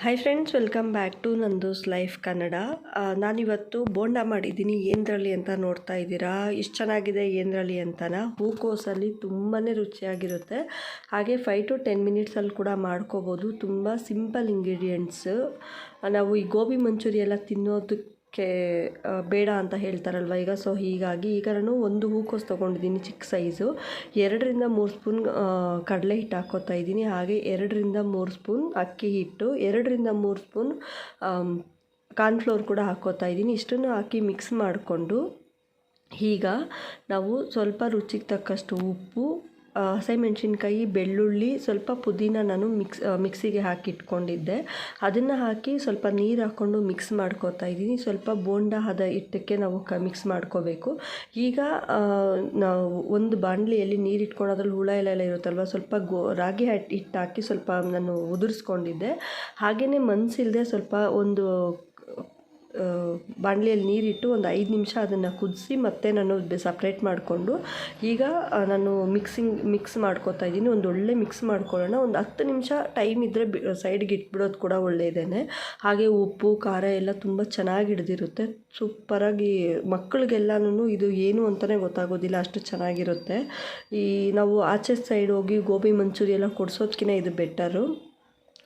Hi friends, welcome back to Nandu's life Kannada. ನಾನಿವತ್ತು ಬೋಂಡ ಮಾಡಿದ್ದೀನಿ. ಏನರಲ್ಲಿ ಅಂತ ನೋಡ್ತಾ ಇದ್ದೀರಾ. ಇಷ್ಟು ಚೆನ್ನಾಗಿದೆ ಏನರಲ್ಲಿ ಅಂತನ. ಹೂಕೋಸಲ್ಲಿ ತುಂಬಾ ರುಚಿಯಾಗಿರುತ್ತೆ. ಹಾಗೆ 5 to 10 ಮಿನಿಟ್ಸಲ್ಲಿ ಕೂಡ ಮಾಡ್ಕೋಬೋದು. ತುಂಬ ಸಿಂಪಲ್ ಇಂಗ್ರೀಡಿಯೆಂಟ್ಸ್. ನಾವು ಈ ಗೋಬಿ ಮಂಚೂರಿ ಎಲ್ಲ ತಿನ್ನೋದಕ್ಕೆ ಬೇಡ ಅಂತ ಹೇಳ್ತಾರಲ್ವ ಈಗ. ಸೊ ಹೀಗಾಗಿ ಈಗ ನಾನು ಒಂದು ಹೂಕೋಸು ತೊಗೊಂಡಿದ್ದೀನಿ ಚಿಕ್ಕ ಸೈಜು. 2 ರಿಂದ 3 ಸ್ಪೂನ್ ಕಡಲೆ ಹಿಟ್ಟು ಹಾಕ್ಕೋತಾ ಇದ್ದೀನಿ. ಹಾಗೆ 2 ರಿಂದ 3 ಸ್ಪೂನ್ ಅಕ್ಕಿ ಹಿಟ್ಟು, 2 ರಿಂದ 3 ಸ್ಪೂನ್ ಕಾರ್ನ್ಫ್ಲೋರ್ ಕೂಡ ಹಾಕ್ಕೋತಾ ಇದ್ದೀನಿ. ಇಷ್ಟನ್ನು ಹಾಕಿ ಮಿಕ್ಸ್ ಮಾಡಿಕೊಂಡು ಈಗ ನಾವು ಸ್ವಲ್ಪ ರುಚಿಗೆ ತಕ್ಕಷ್ಟು ಉಪ್ಪು, ಹಸಿಮೆಣ್ಸಿನ್ಕಾಯಿ, ಬೆಳ್ಳುಳ್ಳಿ, ಸ್ವಲ್ಪ ಪುದೀನ ನಾನು ಮಿಕ್ಸಿಗೆ ಹಾಕಿ ಇಟ್ಕೊಂಡಿದ್ದೆ. ಅದನ್ನು ಹಾಕಿ ಸ್ವಲ್ಪ ನೀರು ಹಾಕ್ಕೊಂಡು ಮಿಕ್ಸ್ ಮಾಡ್ಕೋತಾ ಇದ್ದೀನಿ. ಸ್ವಲ್ಪ ಬೋಂಡ ಹದ ಹಿಟ್ಟಕ್ಕೆ ನಾವು ಮಿಕ್ಸ್ ಮಾಡ್ಕೋಬೇಕು. ಈಗ ನಾವು ಒಂದು ಬಾಣಲಿಯಲ್ಲಿ ನೀರು ಇಟ್ಕೊಂಡು ಅದ್ರಲ್ಲಿ ಹುಳ ಎಲ್ಲ ಇರುತ್ತಲ್ವ, ಸ್ವಲ್ಪ ರಾಗಿ ಹಿಟ್ಟು ಹಾಕಿ ಸ್ವಲ್ಪ ನಾನು ಉದುರಿಸ್ಕೊಂಡಿದ್ದೆ. ಹಾಗೆಯೇ ಮನಸ್ಸಿಲ್ಲದೆ ಸ್ವಲ್ಪ ಒಂದು ಬಾಣಲಿಯಲ್ಲಿ ನೀರಿಟ್ಟು ಒಂದು 5 ನಿಮಿಷ ಅದನ್ನು ಕುದಿಸಿ ಮತ್ತೆ ನಾನು ಸಪ್ರೇಟ್ ಮಾಡಿಕೊಂಡು ಈಗ ನಾನು ಮಿಕ್ಸ್ ಮಾಡ್ಕೋತಾ ಇದ್ದೀನಿ. ಒಂದು ಒಳ್ಳೆ ಮಿಕ್ಸ್ ಮಾಡ್ಕೊಳ್ಳೋಣ. ಒಂದು 10 ನಿಮಿಷ ಟೈಮ್ ಇದ್ದರೆ ಸೈಡ್ಗೆ ಇಟ್ಬಿಡೋದು ಕೂಡ ಒಳ್ಳೆಯದೇ. ಹಾಗೆ ಉಪ್ಪು ಖಾರ ಎಲ್ಲ ತುಂಬ ಚೆನ್ನಾಗಿ ಹಿಡ್ದಿರುತ್ತೆ. ಸೂಪರಾಗಿ ಮಕ್ಕಳಿಗೆಲ್ಲನೂ ಇದು ಏನು ಅಂತಲೇ ಗೊತ್ತಾಗೋದಿಲ್ಲ, ಅಷ್ಟು ಚೆನ್ನಾಗಿರುತ್ತೆ. ಈ ನಾವು ಆಚೆ ಸೈಡ್ ಹೋಗಿ ಗೋಬಿ ಮಂಚೂರಿ ಎಲ್ಲ ಕೊಡಿಸೋದ್ಕಿಂತ ಇದು ಬೆಟರು.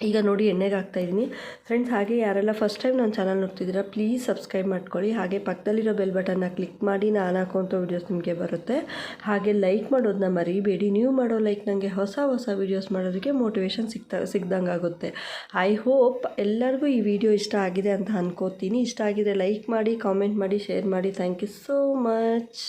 ಈಗ ನೋಡಿ ಎಣ್ಣೆಗೆ ಹಾಕ್ತಾಯಿದ್ದೀನಿ ಫ್ರೆಂಡ್ಸ್. ಹಾಗೆ ಯಾರೆಲ್ಲ ಫಸ್ಟ್ ಟೈಮ್ ನನ್ನ ಚಾನಲ್ ನೋಡ್ತಿದ್ದೀರಾ ಪ್ಲೀಸ್ ಸಬ್ಸ್ಕ್ರೈಬ್ ಮಾಡ್ಕೊಳ್ಳಿ. ಹಾಗೆ ಪಕ್ಕದಲ್ಲಿರೋ ಬೆಲ್ ಬಟನ್ನ ಕ್ಲಿಕ್ ಮಾಡಿ ನಾನು ಹಾಕೋಂಥ ವೀಡಿಯೋಸ್ ನಿಮಗೆ ಬರುತ್ತೆ. ಹಾಗೆ ಲೈಕ್ ಮಾಡೋದನ್ನ ಮರಿಬೇಡಿ. ನೀವು ಮಾಡೋ ಲೈಕ್ ನನಗೆ ಹೊಸ ವೀಡಿಯೋಸ್ ಮಾಡೋದಕ್ಕೆ ಮೋಟಿವೇಶನ್ ಸಿಗ್ದಂಗೆ ಆಗುತ್ತೆ. ಐ ಹೋಪ್ ಎಲ್ಲರಿಗೂ ಈ ವಿಡಿಯೋ ಇಷ್ಟ ಆಗಿದೆ ಅಂತ ಅಂದ್ಕೋತೀನಿ. ಇಷ್ಟ ಆಗಿದ್ರೆ ಲೈಕ್ ಮಾಡಿ, ಕಾಮೆಂಟ್ ಮಾಡಿ, ಶೇರ್ ಮಾಡಿ. Thank you so much.